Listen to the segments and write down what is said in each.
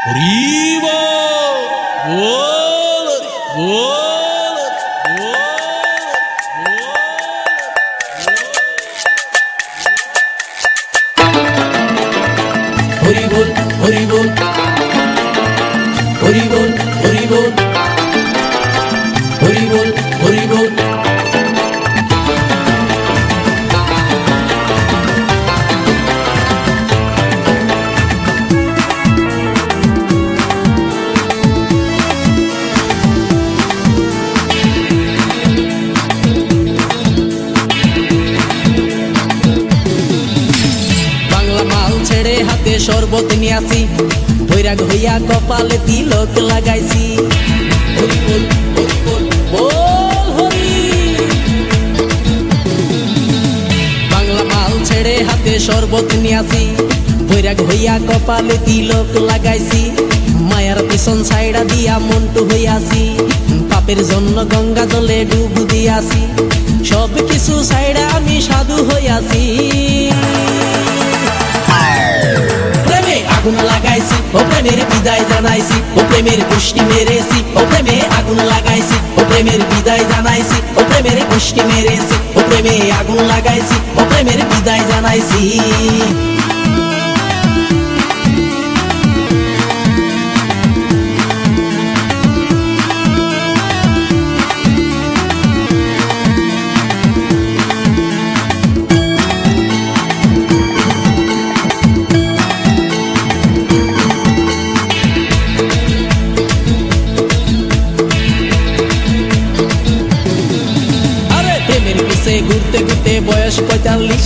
হরিব বল বল হরি বল হরি বল হরি বল হরি বল হরি বল হরি বল ছেড়ে হাতে শরবত নিয়াছি বৈরাগ হইয়া কপালে তিলক লাগাইছি হরি বল হরি বল বল হরি বাংলা মাল ছেড়ে হাতে শরবত নিয়াছি বৈরাগ হইয়া কপালে তিলক লাগাইছি মায়ার পিছন ছাইড়া দিয়া মন্টু হইয়াছি পাপের জন্য গঙ্গা জলে ডুব দিয়াছি সব কিছু ছাইড়া আমি সাধু হইয়াছি আগুন লাগাইছি ও প্রেমের বিদায় জানাইছি ও প্রেমের গোষ্ঠী মেরেছি ও প্রেমে আগুন লাগাইছি ও প্রেমের বিদায় জানাইছি ও প্রেমের গোষ্ঠী মেরেছি ও প্রেমে আগুন লাগাইছি ও প্রেমের বিদায় জানাইছি ঘুরতে ঘুরতে বয়স ৪৫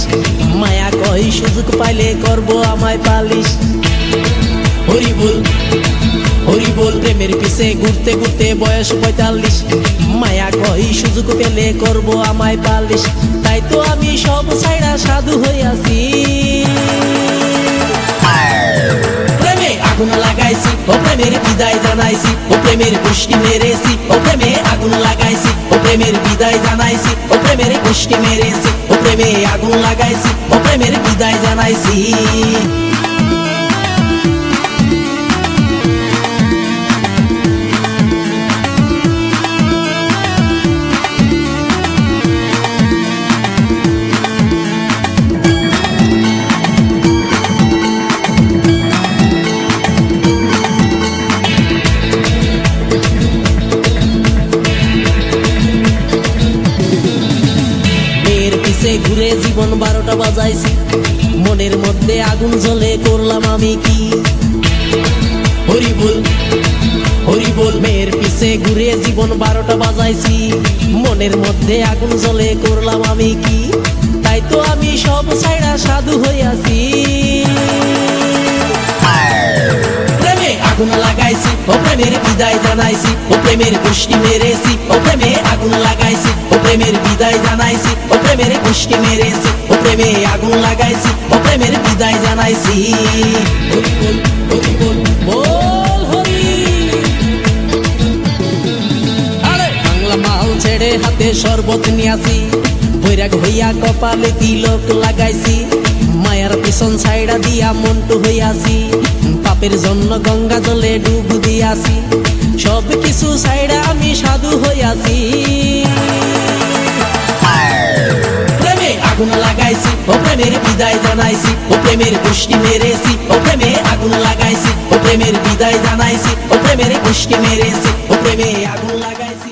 মায়া কই সুযোগ পাইলে করব আমায় পালিশ হরি বল প্রেমের পিছে ঘুরতে ঘুরতে বয়স ৪৫ মায়া কই সুযোগ পেলে করব আমায় পালিশ তাই তো আমি সব ছাইড়া সাধু হইয়াছি প্রেমে আগুন লাগাইছি ও প্রেমের বিদায় জানাইছি ও প্রেমের গোষ্ঠী মেরেছি ও প্রেমে আগুন লাগাইছি ও প্রেমের বিদায় জানাইছি ও প্রেমের গোষ্ঠী মেরেছি ও প্রেমে আগুন লাগাইছি ও প্রেমের বিদায় জানাইছি ঘুরে জীবন ১২টা বাজাইছি মনের মধ্যে আগুন জ্বলে করলাম আমি কি হরি বল মেয়ের পিছে ঘুরে জীবন ১২টা বাজাইছি মনের মধ্যে আগুন জ্বলে করলাম আমি কি তাই তো আমি সব ছাইড়া সাধু হইয়াছি প্রেমে আগুন লাগাইছি ও প্রেমের বিদায় জানাইছি ও প্রেমের গোষ্ঠী মেরেছি ও প্রেমে আগুন লাগাইছি ও প্রেমের বিদায় জানাইছি ও প্রেমের গোষ্ঠী মেরেছি ও প্রেমে আগুন লাগাইছি ও প্রেমের বিদায় জানাইছি হরি বল বল হরি আরে বাংলা মাল ছেড়ে হাতে শরবত নিয়াছি বৈরাগ হইয়া কপালে তিলক লাগাইছি মায়ার পিছন ছাইড়া দিয়া মন্টু হইয়াছি পাপের জন্য গঙ্গা জলে ডুব দিয়াছি সব কিছু ছাইড়া আমি সাধু হইয়াছি প্রেমে আগুন লাগাইছি ও প্রেমের বিদায় জানাইছি ও প্রেমের গোষ্ঠী মেরেছি ও প্রেমে আগুন লাগাইছি ও প্রেমের বিদায় জানাইছি ও প্রেমের গোষ্ঠী মেরেছি ও প্রেমে আগুন লাগাইছি